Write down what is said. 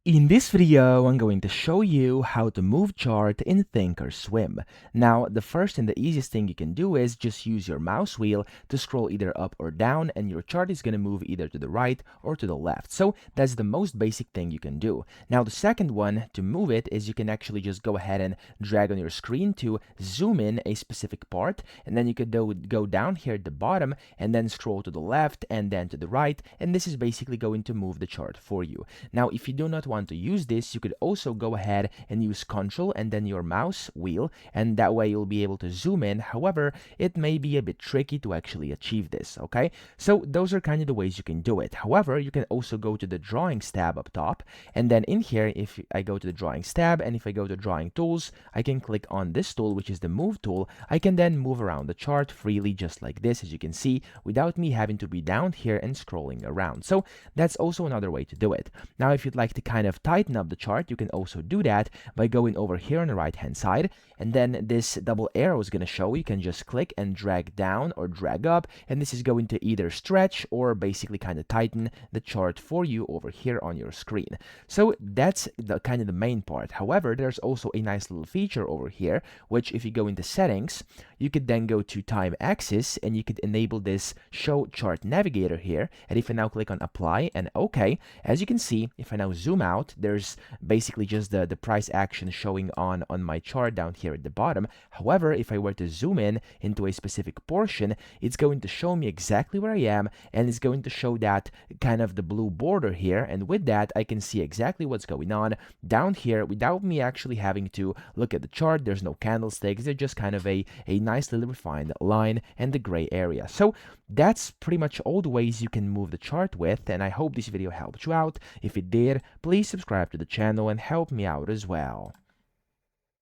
In this video, I'm going to show you how to move chart in ThinkorSwim. Now, the first and the easiest thing you can do is just use your mouse wheel to scroll either up or down, and your chart is going to move either to the right or to the left. So that's the most basic thing you can do. Now, the second one to move it is you can actually just go ahead and drag on your screen to zoom in a specific part, and then you could go down here at the bottom and then scroll to the left and then to the right, and this is basically going to move the chart for you. Now, if you do not want to use this, you could also go ahead and use Control and then your mouse wheel, and that way you'll be able to zoom in. However, it may be a bit tricky to actually achieve this, okay? So those are kind of the ways you can do it. However, you can also go to the Drawings tab up top, and then in here, if I go to the Drawings tab, and if I go to Drawing Tools, I can click on this tool, which is the Move tool. I can then move around the chart freely, just like this, as you can see, without me having to be down here and scrolling around. So that's also another way to do it. Now, if you'd like to kind of tighten up the chart, you can also do that by going over here on the right hand side, and then this double arrow is going to show. You can just click and drag down or drag up, and this is going to either stretch or basically kind of tighten the chart for you over here on your screen. So that's the kind of the main part. However, there's also a nice little feature over here, which if you go into settings, you could then go to time axis and you could enable this show chart navigator here. And if I now click on apply and OK, as you can see, if I now zoom out, there's basically just the price action showing on my chart down here at the bottom. However, if I were to zoom in into a specific portion, it's going to show me exactly where I am, and it's going to show that kind of the blue border here, and with that I can see exactly what's going on down here without me actually having to look at the chart. There's no candlesticks, they're just kind of a nice little refined line and the gray area. So that's pretty much all the ways you can move the chart with, and I hope this video helped you out. If it did, please subscribe to the channel and help me out as well.